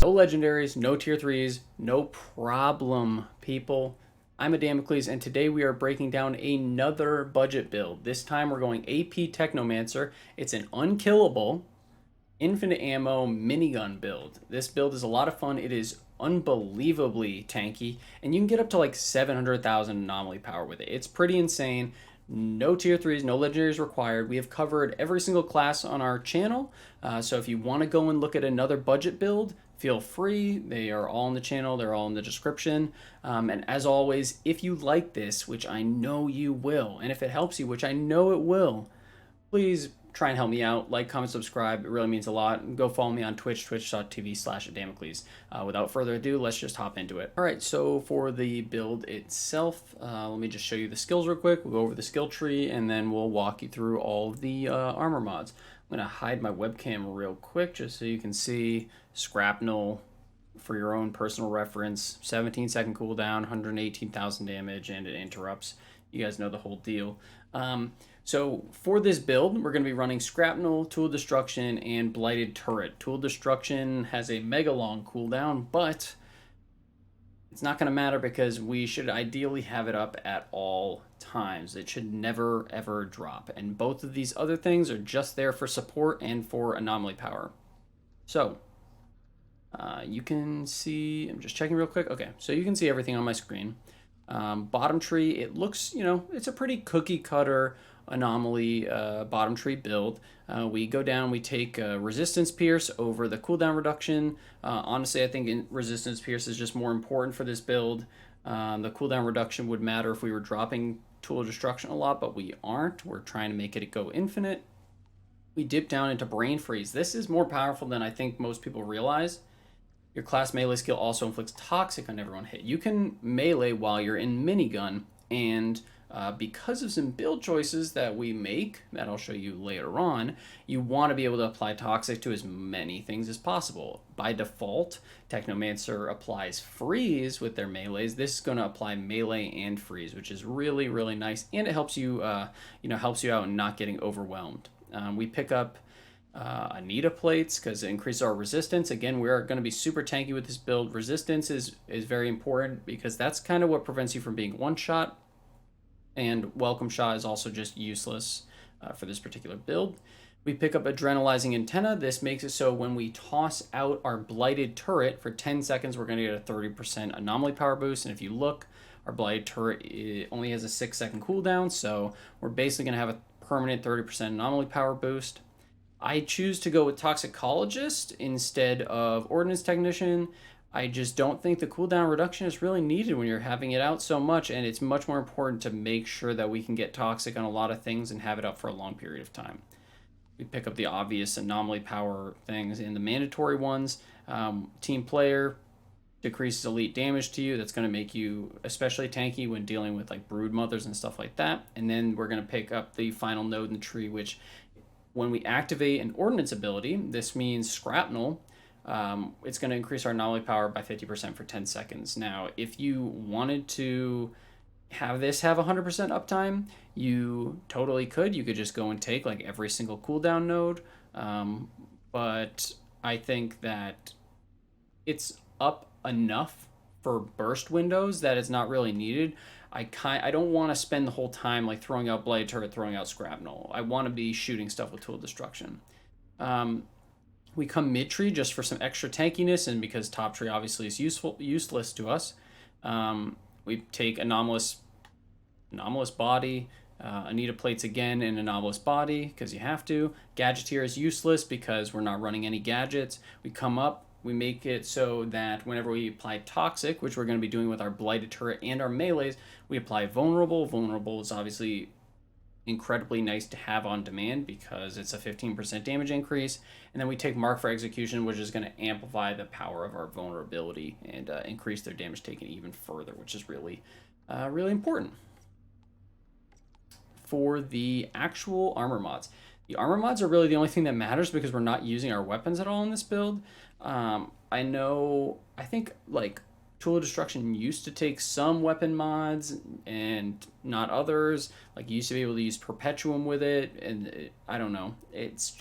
No legendaries, no tier 3s, no problem, people. I'm Damocles, and today we are breaking down another budget build. This time we're going AP Technomancer. It's an unkillable, infinite ammo minigun build. This build is a lot of fun. It is unbelievably tanky, and you can get up to like 700,000 anomaly power with it. It's pretty insane. No tier 3s, no legendaries required. We have covered every single class on our channel, so if you want to go and look at another budget build, feel free. They are all on the channel, they're all in the description. And as always, if you like this, which I know you will, and if it helps you, which I know it will, please try and help me out. Like, comment, subscribe. It really means a lot. Go follow me on Twitch, twitch.tv/Damocles. Without further ado, let's just hop into it. All right, so for the build itself, let me just show you the skills real quick. We'll go over the skill tree, and then we'll walk you through all of the armor mods. I'm going to hide my webcam real quick just so you can see Scrapnel for your own personal reference. 17-second cooldown, 118,000 damage, and it interrupts. You guys know the whole deal. So for this build, we're going to be running Scrapnel, Tool Destruction, and Blighted Turret. Tool Destruction has a mega long cooldown, but it's not going to matter because we should ideally have it up at all times. It should never, ever drop. And both of these other things are just there for support and for anomaly power. So you can see, I'm just checking real quick. Okay, so you can see everything on my screen. Bottom tree, it looks, it's a pretty cookie cutter anomaly bottom tree build. We go down, we take resistance pierce over the cooldown reduction. Honestly, I think resistance pierce is just more important for this build. The cooldown reduction would matter if we were dropping tool destruction a lot, but we aren't. We're trying to make it go infinite. We dip down into brain freeze. This is more powerful than I think most people realize. Your class melee skill also inflicts toxic on everyone hit. You can melee while you're in minigun, and because of some build choices that we make, that I'll show you later on, you want to be able to apply toxic to as many things as possible. By default, Technomancer applies freeze with their melees. This is going to apply melee and freeze, which is really, really nice, and it helps you, helps you out in not getting overwhelmed. We pick up Anita plates because it increases our resistance. Again, we're going to be super tanky with this build. Resistance is very important because that's kind of what prevents you from being one shot, and welcome shot is also just useless for this particular build. We pick up adrenalizing antenna. This makes it so when we toss out our blighted turret for 10 seconds, we're going to get a 30% anomaly power boost. And if you look, our blighted turret only has a 6-second cooldown, so we're basically going to have a permanent 30% anomaly power boost. I choose to go with Toxicologist instead of Ordnance Technician. I just don't think the cooldown reduction is really needed when you're having it out so much, and it's much more important to make sure that we can get toxic on a lot of things and have it up for a long period of time. We pick up the obvious anomaly power things in the mandatory ones. Team player decreases elite damage to you. That's going to make you especially tanky when dealing with like brood mothers and stuff like that. And then we're going to pick up the final node in the tree, which when we activate an ordnance ability, this means Scrapnel, it's going to increase our anomaly power by 50% for 10 seconds. Now, if you wanted to have this have 100% uptime, you totally could. You could just go and take like every single cooldown node. But I think that it's up enough for burst windows that it's not really needed. I don't want to spend the whole time like throwing out Blighted Turret, throwing out Scrapnel. I want to be shooting stuff with Tool Destruction. We come mid-tree just for some extra tankiness, and because top tree obviously is useless to us. We take Anomalous Body, Anita plates again, and Anomalous Body, because you have to. Gadgeteer is useless because we're not running any gadgets. We come up, we make it so that whenever we apply Toxic, which we're going to be doing with our Blighted Turret and our melees, we apply Vulnerable. Vulnerable is obviously incredibly nice to have on demand because it's a 15% damage increase. And then we take Mark for Execution, which is going to amplify the power of our vulnerability and increase their damage taken even further, which is really, really important. For the actual armor mods, the armor mods are really the only thing that matters because we're not using our weapons at all in this build. I think like Tool of Destruction used to take some weapon mods and not others. Like you used to be able to use Perpetuum with it, and I don't know. It's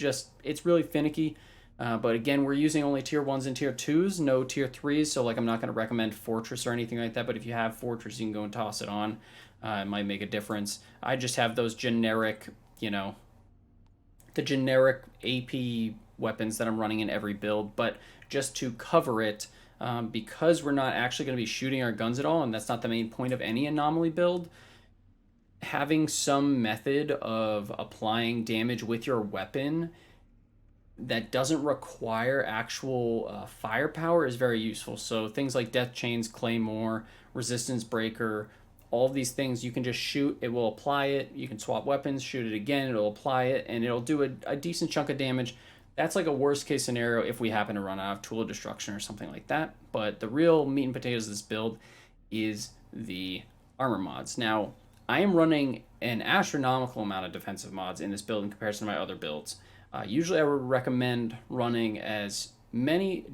really finicky. But again, we're using only tier 1s and tier 2s, no tier 3s. So like I'm not going to recommend Fortress or anything like that. But if you have Fortress, you can go and toss it on. It might make a difference. I just have those generic, the generic AP weapons that I'm running in every build. But just to cover it, because we're not actually going to be shooting our guns at all, and that's not the main point of any anomaly build, having some method of applying damage with your weapon that doesn't require actual firepower is very useful. So things like Death Chains, Claymore, Resistance Breaker, all of these things you can just shoot, it will apply it. You can swap weapons, shoot it again, it'll apply it, and it'll do a decent chunk of damage. That's like a worst case scenario if we happen to run out of Tool of Destruction or something like that. But the real meat and potatoes of this build is the armor mods. Now, I am running an astronomical amount of defensive mods in this build in comparison to my other builds. Usually I would recommend running as many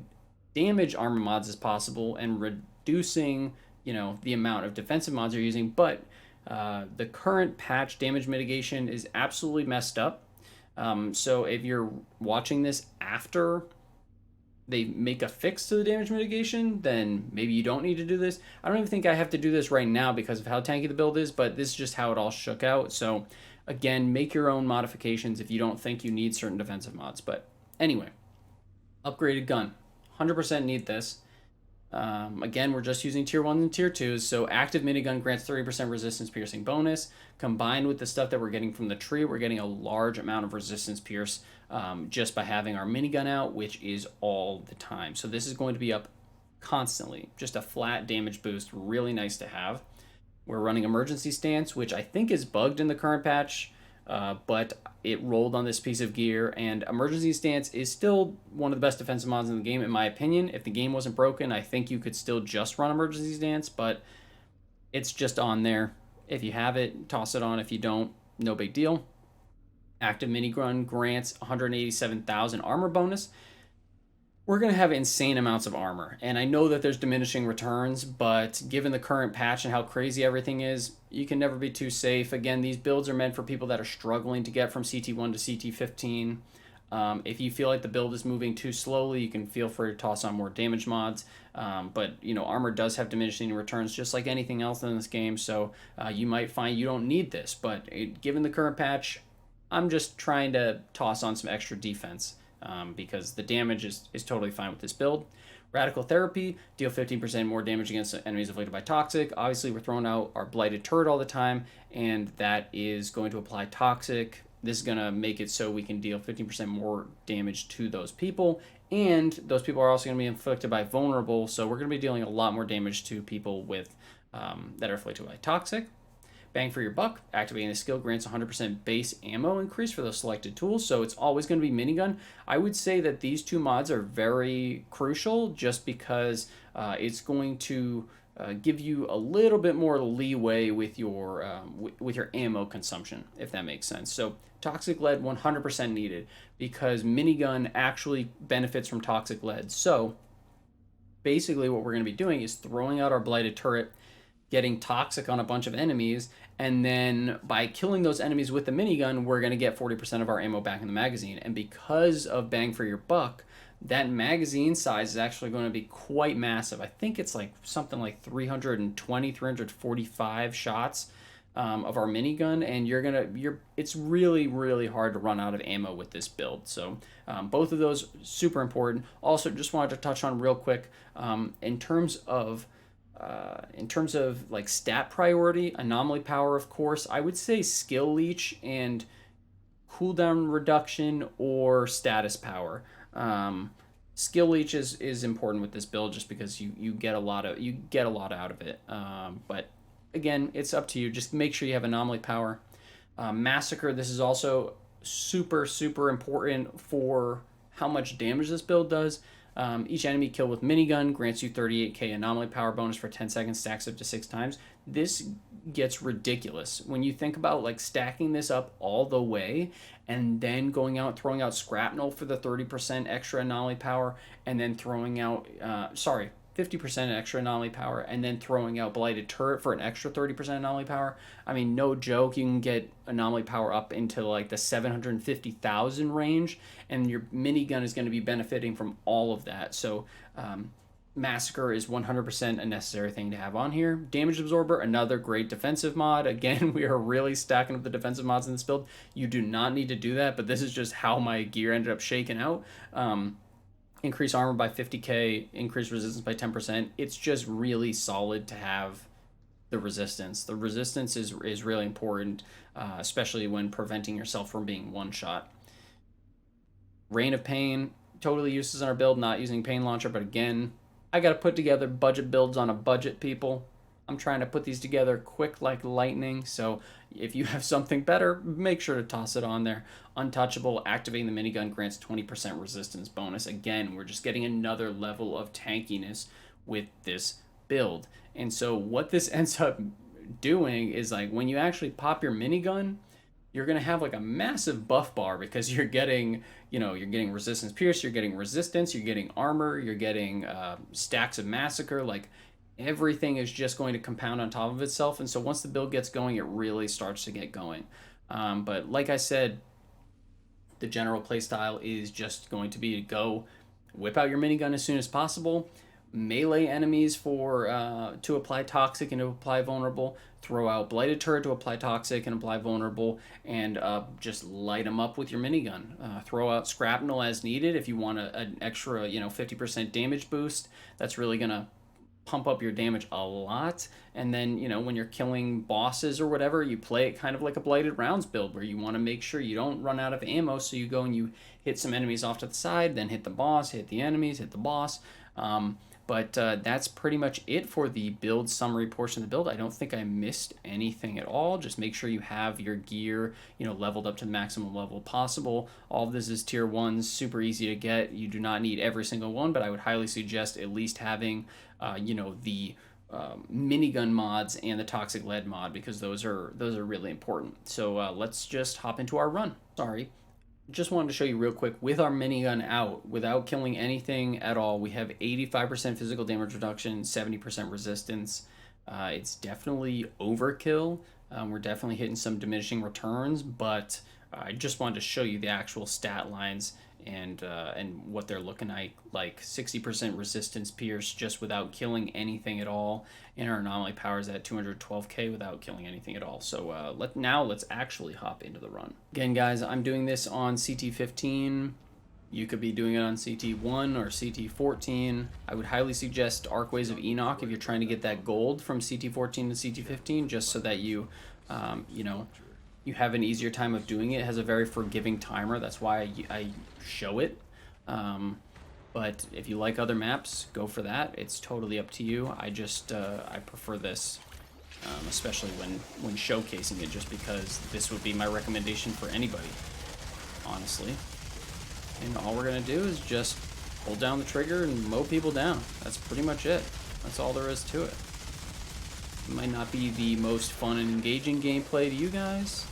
damage armor mods as possible and reducing, the amount of defensive mods you're using, but the current patch damage mitigation is absolutely messed up. So if you're watching this after they make a fix to the damage mitigation, then maybe you don't need to do this. I don't even think I have to do this right now because of how tanky the build is, but this is just how it all shook out. So again, make your own modifications if you don't think you need certain defensive mods. But anyway, upgraded gun. 100% need this. Again, we're just using tier 1s and tier 2s, so active minigun grants 30% resistance piercing bonus. Combined with the stuff that we're getting from the tree, we're getting a large amount of resistance pierce just by having our minigun out, which is all the time. So this is going to be up constantly. Just a flat damage boost, really nice to have. We're running emergency stance, which I think is bugged in the current patch, but it rolled on this piece of gear, and emergency stance is still one of the best defensive mods in the game, in my opinion. If the game wasn't broken, I think you could still just run emergency stance, but it's just on there. If you have it, toss it on. If you don't, no big deal. Active minigun grants 187,000 armor bonus. We're going to have insane amounts of armor. And I know that there's diminishing returns, but given the current patch and how crazy everything is, you can never be too safe. Again, these builds are meant for people that are struggling to get from CT1 to CT15. If you feel like the build is moving too slowly, you can feel free to toss on more damage mods. But, armor does have diminishing returns just like anything else in this game. So you might find you don't need this. But given the current patch, I'm just trying to toss on some extra defense. Because the damage is totally fine with this build. Radical Therapy, deal 15% more damage against enemies afflicted by Toxic. Obviously, we're throwing out our Blighted Turret all the time, and that is going to apply Toxic. This is going to make it so we can deal 15% more damage to those people, and those people are also going to be inflicted by Vulnerable, so we're going to be dealing a lot more damage to people with that are afflicted by Toxic. Bang for your buck, activating the skill grants 100% base ammo increase for those selected tools, so it's always going to be minigun. I would say that these two mods are very crucial just because it's going to give you a little bit more leeway with your ammo consumption, if that makes sense. So toxic lead 100% needed because minigun actually benefits from toxic lead. So basically what we're going to be doing is throwing out our blighted turret, getting toxic on a bunch of enemies, and then by killing those enemies with the minigun, we're going to get 40% of our ammo back in the magazine. And because of bang for your buck, that magazine size is actually going to be quite massive. I think it's like something like 320, 345 shots of our minigun, and it's really, really hard to run out of ammo with this build. So both of those super important. Also, just wanted to touch on real quick in terms of like stat priority, anomaly power, of course, I would say skill leech and cooldown reduction or status power. Skill leech is important with this build just because you get a lot out of it. But again, it's up to you. Just make sure you have anomaly power. Massacre. This is also super, super important for how much damage this build does. Each enemy killed with minigun grants you 38k anomaly power bonus for 10 seconds, stacks up to 6 times. This gets ridiculous when you think about like stacking this up all the way and then going out throwing out scrapnel for the 30% extra anomaly power, and then throwing out 50% extra anomaly power, and then throwing out Blighted Turret for an extra 30% anomaly power. I mean, no joke, you can get anomaly power up into like the 750,000 range, and your minigun is going to be benefiting from all of that. So Massacre is 100% a necessary thing to have on here. Damage Absorber, another great defensive mod. Again, we are really stacking up the defensive mods in this build. You do not need to do that, but this is just how my gear ended up shaking out. Increase armor by 50k, increase resistance by 10%. It's just really solid to have the resistance. The resistance is really important, especially when preventing yourself from being one-shot. Reign of Pain, totally useless in our build, not using Pain Launcher, but again, I got to put together budget builds on a budget, people. I'm trying to put these together quick like lightning, so if you have something better, make sure to toss it on there. Untouchable, activating the minigun grants 20% resistance bonus. Again, we're just getting another level of tankiness with this build. And so what this ends up doing is, like, when you actually pop your minigun, you're going to have like a massive buff bar, because you're getting, you're getting resistance pierce, you're getting resistance, you're getting armor, you're getting stacks of massacre. Like, everything is just going to compound on top of itself. And so once the build gets going, it really starts to get going. But like I said, the general playstyle is just going to be to go whip out your minigun as soon as possible, melee enemies for to apply toxic and to apply vulnerable, throw out Blighted Turret to apply toxic and apply vulnerable, and just light them up with your minigun. Throw out Scrapnel as needed if you want an extra 50% damage boost. That's really gonna pump up your damage a lot. And then when you're killing bosses or whatever, you play it kind of like a Blighted Rounds build, where you want to make sure you don't run out of ammo, so you go and you hit some enemies off to the side, then hit the boss, hit the enemies, hit the boss. But that's pretty much it for the build summary portion of the build. I don't think I missed anything at all. Just make sure you have your gear, leveled up to the maximum level possible. All of this is tier 1s, super easy to get. You do not need every single one, but I would highly suggest at least having, the minigun mods and the toxic lead mod, because those are really important. So let's just hop into our run. Sorry. Just wanted to show you real quick, with our minigun out, without killing anything at all, we have 85% physical damage reduction, 70% resistance. It's definitely overkill. We're definitely hitting some diminishing returns, but I just wanted to show you the actual stat lines and what they're looking like 60% resistance pierce just without killing anything at all, and our anomaly powers at 212k without killing anything at all. So let's actually hop into the run. Again, guys, I'm doing this on CT15. You could be doing it on CT1 or CT14. I would highly suggest Arcways of Enoch if you're trying to get that gold from CT14 to CT15, just so that you you have an easier time of doing it. It has a very forgiving timer. That's why I show it. But if you like other maps, go for that. It's totally up to you. I just I prefer this, especially when showcasing it, just because this would be my recommendation for anybody, honestly. And all we're gonna do is just hold down the trigger and mow people down. That's pretty much it. That's all there is to it. It might not be the most fun and engaging gameplay to you guys.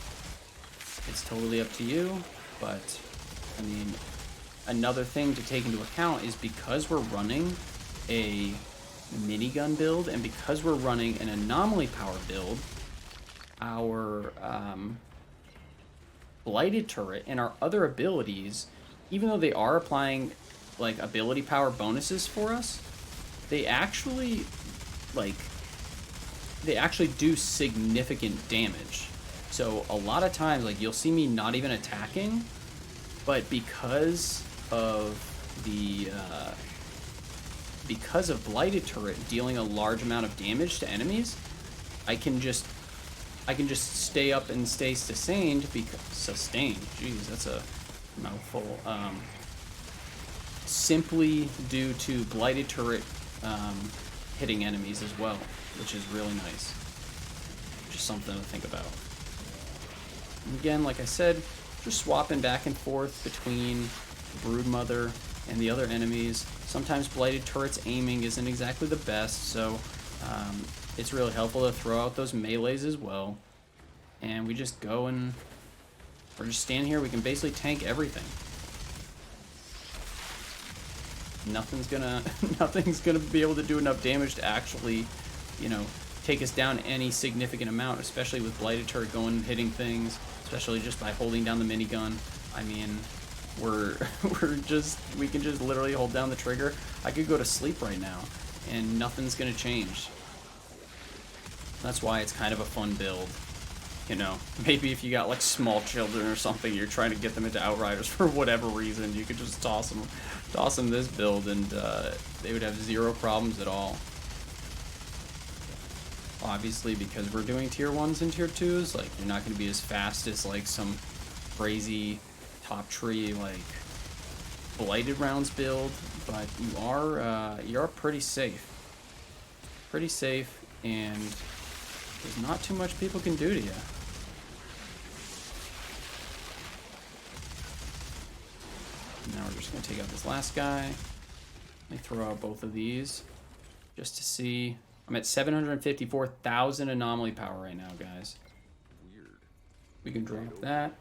It's totally up to you, but I mean, another thing to take into account is, because we're running a minigun build and because we're running an anomaly power build, our Blighted Turret and our other abilities, even though they are applying like ability power bonuses for us, they actually do significant damage. So a lot of times, like, you'll see me not even attacking, but because of Blighted Turret dealing a large amount of damage to enemies, I can just stay up and stay sustained, jeez, that's a mouthful. Simply due to Blighted Turret hitting enemies as well, which is really nice. Just something to think about. Again, like I said, just swapping back and forth between Broodmother and the other enemies. Sometimes Blighted Turret's aiming isn't exactly the best, so it's really helpful to throw out those melees as well. And we just go and we're just standing here. We can basically tank everything. nothing's gonna nothing's gonna be able to do enough damage to actually, you know, take us down any significant amount, especially with Blighted Turret going and hitting things, especially just by holding down the minigun. I mean, we can just literally hold down the trigger. I could go to sleep right now and nothing's gonna change. That's why it's kind of a fun build. You know, maybe if you got like small children or something, you're trying to get them into Outriders for whatever reason, you could just toss them this build and they would have zero problems at all. Obviously, because we're doing tier 1s and tier 2s, like, you're not going to be as fast as like some crazy top tree like Blighted Rounds build, but you're pretty safe. Pretty safe, and there's not too much people can do to you. Now we're just going to take out this last guy. Let me throw out both of these just to see. I'm at 754,000 anomaly power right now, guys. Weird. We can drop that.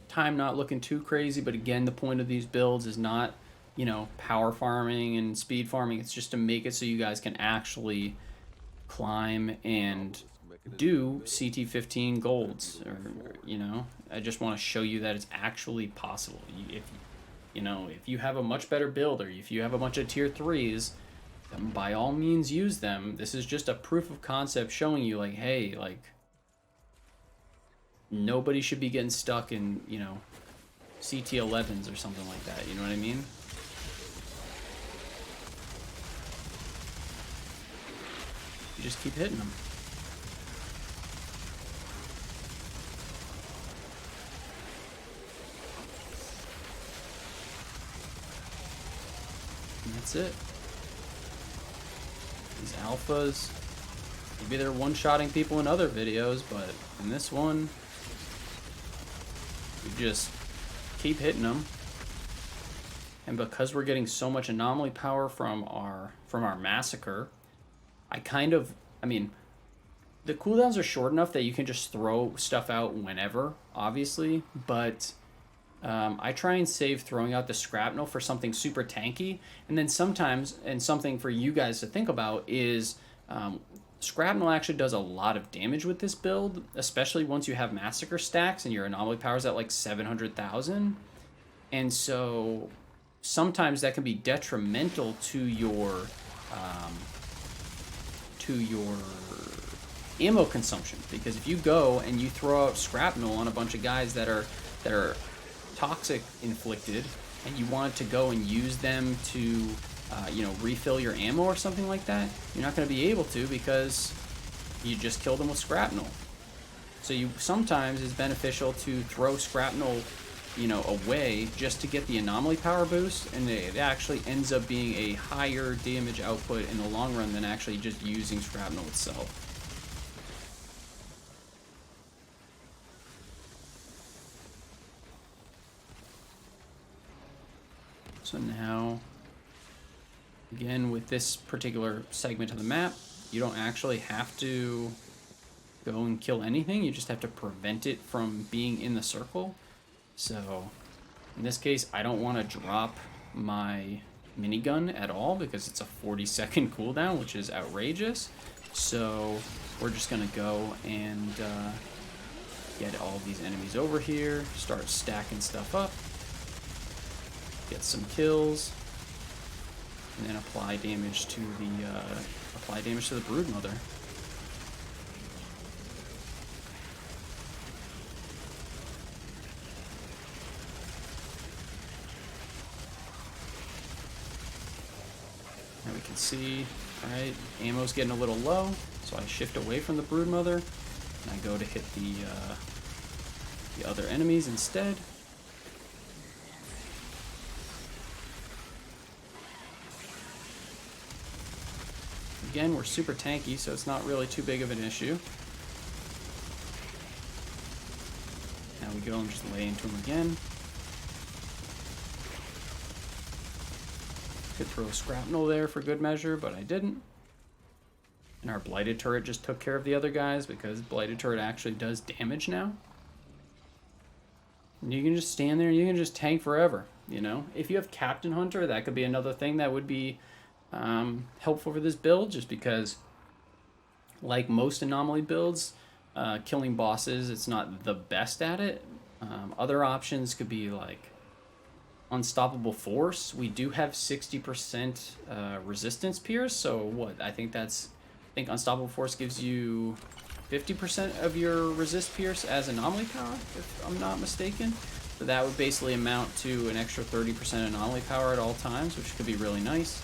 Time not looking too crazy, but again, the point of these builds is not, you know, power farming and speed farming. It's just to make it so you guys can actually climb and do CT15 golds, or, you know, I just want to show you that it's actually possible. If you have a much better build, or if you have a bunch of tier 3s, then by all means use them. This is just a proof of concept showing you, like, hey, like, nobody should be getting stuck in, you know, CT11s or something like that, you know what I mean? You just keep hitting them. And that's it. These alphas, maybe they're one-shotting people in other videos, but in this one, we just keep hitting them. And because we're getting so much anomaly power from our massacre, I mean, the cooldowns are short enough that you can just throw stuff out whenever, obviously, but I try and save throwing out the shrapnel for something super tanky. And then sometimes, and something for you guys to think about is, shrapnel actually does a lot of damage with this build, especially once you have massacre stacks and your anomaly power is at like 700,000. And so sometimes that can be detrimental to your ammo consumption, because if you go and you throw out shrapnel on a bunch of guys that are toxic inflicted, and you want to go and use them to you know, refill your ammo or something like that, you're not going to be able to, because you just killed them with shrapnel. So sometimes it's beneficial to throw shrapnel, you know, away just to get the anomaly power boost, and it actually ends up being a higher damage output in the long run than actually just using shrapnel itself. So now, again, with this particular segment of the map, you don't actually have to go and kill anything, you just have to prevent it from being in the circle. So in this case, I don't want to drop my minigun at all because it's a 40-second cooldown, which is outrageous. So we're just going to go and get all these enemies over here, start stacking stuff up, get some kills, and then apply damage to the Broodmother. Now we can see, alright, ammo's getting a little low, so I shift away from the Broodmother, and I go to hit the other enemies instead. Again, we're super tanky, so it's not really too big of an issue. Now we go and just lay into him again. Could throw shrapnel there for good measure, but I didn't. And our Blighted Turret just took care of the other guys, because Blighted Turret actually does damage now. And you can just stand there and you can just tank forever, you know? If you have Captain Hunter, that could be another thing that would be helpful for this build, just because, like most anomaly builds, killing bosses, it's not the best at it. Other options could be like Unstoppable Force. We do have 60% resistance pierce, so what? I think Unstoppable Force gives you 50% of your resist pierce as anomaly power, if I'm not mistaken. So that would basically amount to an extra 30% anomaly power at all times, which could be really nice.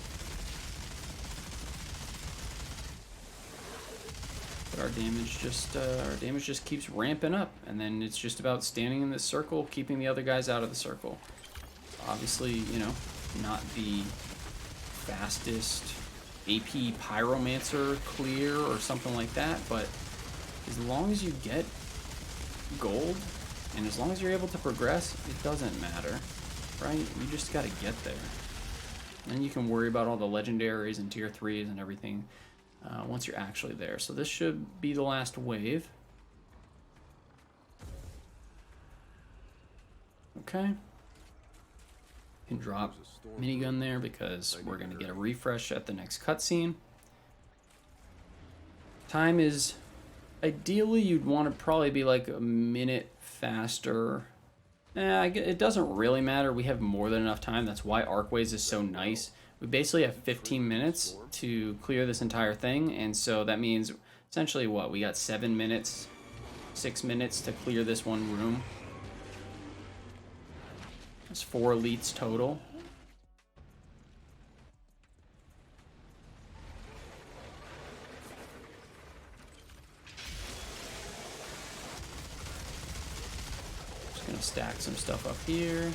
But our damage just keeps ramping up, and then it's just about standing in this circle, keeping the other guys out of the circle. Obviously, you know, not the fastest AP Pyromancer clear or something like that, but as long as you get gold and as long as you're able to progress, it doesn't matter, right? You just gotta get there. Then you can worry about all the legendaries and tier 3s and everything once you're actually there. So this should be the last wave. Okay. Can drop minigun there because we're going to get a refresh at the next cutscene. Time is, ideally you'd want to probably be like a minute faster. It doesn't really matter. We have more than enough time. That's why Arcways is so nice. We basically have 15 minutes to clear this entire thing, and so that means essentially what? We got 7 minutes, 6 minutes to clear this one room. There's 4 elites total. Just gonna stack some stuff up here.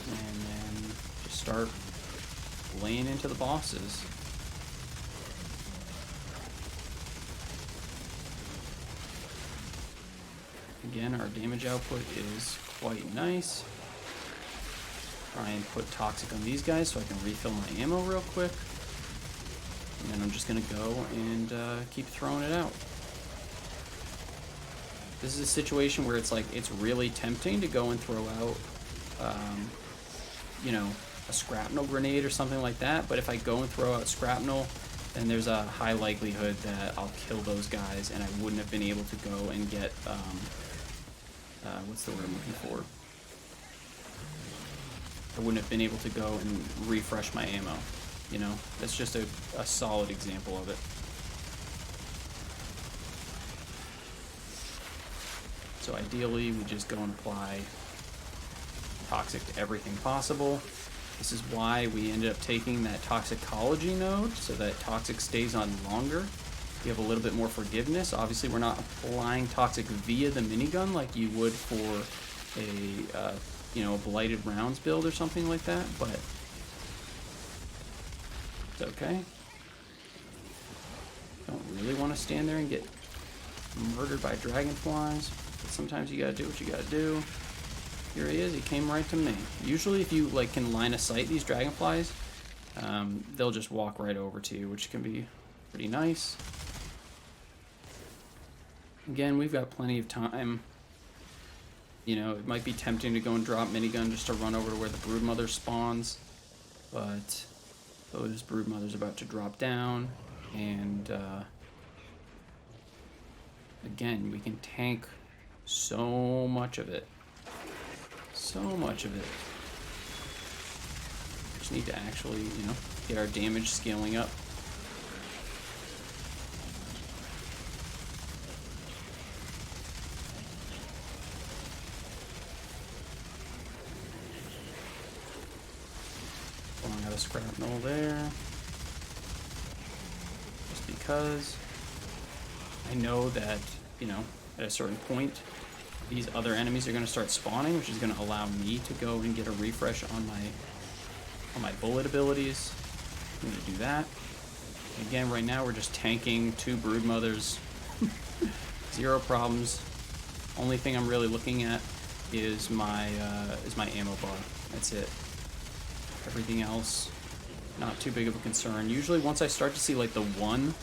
And then just start laying into the bosses. Again, our damage output is quite nice. Try and put toxic on these guys so I can refill my ammo real quick. And then I'm just gonna go and keep throwing it out. This is a situation where it's like, it's really tempting to go and throw out, you know, a shrapnel grenade or something like that. But if I go and throw out shrapnel, then there's a high likelihood that I'll kill those guys and I wouldn't have been able to go and get, what's the word I'm looking for? I wouldn't have been able to go and refresh my ammo, you know? That's just a solid example of it. So ideally, we just go and apply toxic to everything possible. This is why we ended up taking that toxicology node, so that toxic stays on longer. You have a little bit more forgiveness. Obviously, we're not applying toxic via the minigun like you would for a, you know, a blighted rounds build or something like that, but it's okay. Don't really want to stand there and get murdered by dragonflies, but sometimes you gotta do what you gotta do. Here he is, he came right to me. Usually if you like can line of sight these dragonflies, they'll just walk right over to you, which can be pretty nice. Again, we've got plenty of time. You know, it might be tempting to go and drop minigun just to run over to where the broodmother spawns, but those broodmother's about to drop down, and again, we can tank so much of it. So much of it. Just need to actually, you know, get our damage scaling up. Pulling out a shrapnel there. Just because I know that, you know, at a certain point, these other enemies are going to start spawning, which is going to allow me to go and get a refresh on my bullet abilities. I'm going to do that. Again, right now we're just tanking 2 broodmothers. 0 problems. Only thing I'm really looking at is my ammo bar. That's it. Everything else, not too big of a concern. Usually once I start to see like the 1,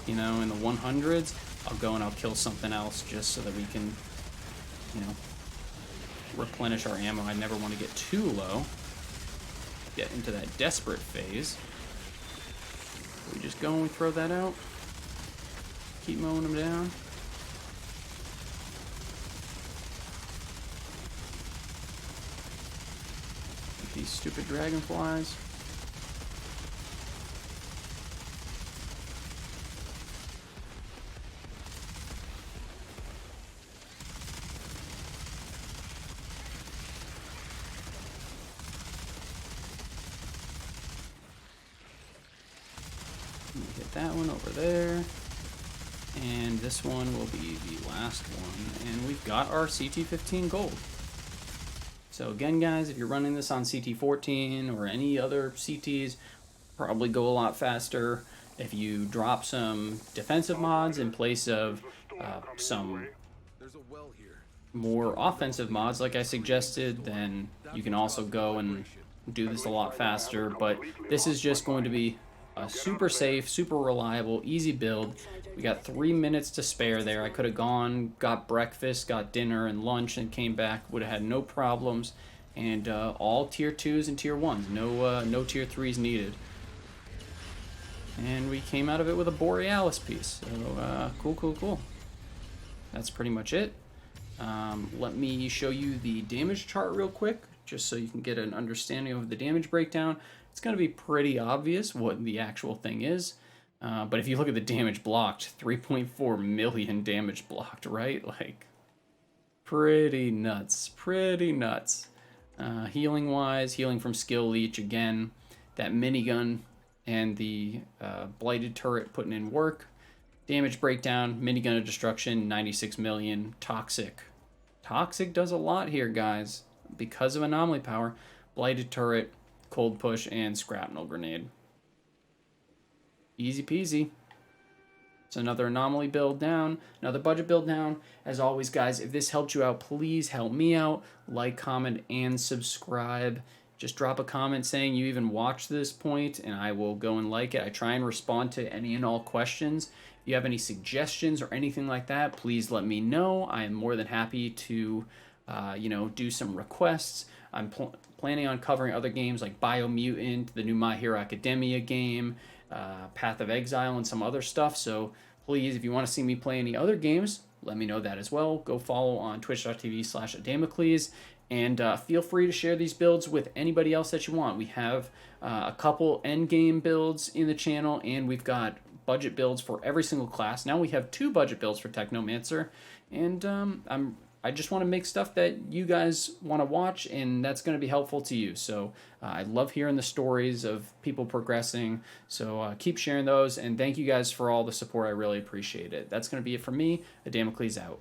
you know, in the 100s, I'll go and I'll kill something else just so that we can, you know, replenish our ammo. I never want to get too low. Get into that desperate phase. We just go and throw that out. Keep mowing them down. These stupid dragonflies. Get that one over there. And this one will be the last one. And we've got our CT15 gold. So again, guys, if you're running this on CT14 or any other CTs, probably go a lot faster. If you drop some defensive mods in place of some more offensive mods like I suggested, then you can also go and do this a lot faster. But this is just going to be a super safe, super reliable, easy build. We got 3 minutes to spare there. I could have gone, got breakfast, got dinner and lunch, and came back. Would have had no problems. And all tier 2s and tier 1s. No tier 3s needed. And we came out of it with a Borealis piece. So cool. That's pretty much it. Let me show you the damage chart real quick, just so you can get an understanding of the damage breakdown. It's going to be pretty obvious what the actual thing is. But if you look at the damage blocked, 3.4 million damage blocked, right? Like, pretty nuts. Healing-wise, healing from skill leech again. That minigun and the blighted turret putting in work. Damage breakdown, minigun of destruction, 96 million. Toxic does a lot here, guys, because of anomaly power. Blighted turret, cold push, and shrapnel grenade. Easy peasy. It's another anomaly build down, another budget build down. As always, guys, if this helped you out, please help me out. Like, comment, and subscribe. Just drop a comment saying you even watched this point, and I will go and like it. I try and respond to any and all questions. If you have any suggestions or anything like that, please let me know. I am more than happy to, do some requests. I'm planning on covering other games like Biomutant, the new My Hero Academia game, Path of Exile, and some other stuff. So please, if you want to see me play any other games, let me know that as well. Go follow on twitch.tv/Damocles. And feel free to share these builds with anybody else that you want. We have a couple endgame builds in the channel, and we've got budget builds for every single class. Now we have 2 budget builds for Technomancer, and I just want to make stuff that you guys want to watch, and that's going to be helpful to you. So I love hearing the stories of people progressing. So keep sharing those, and thank you guys for all the support. I really appreciate it. That's going to be it for me. Damocles out.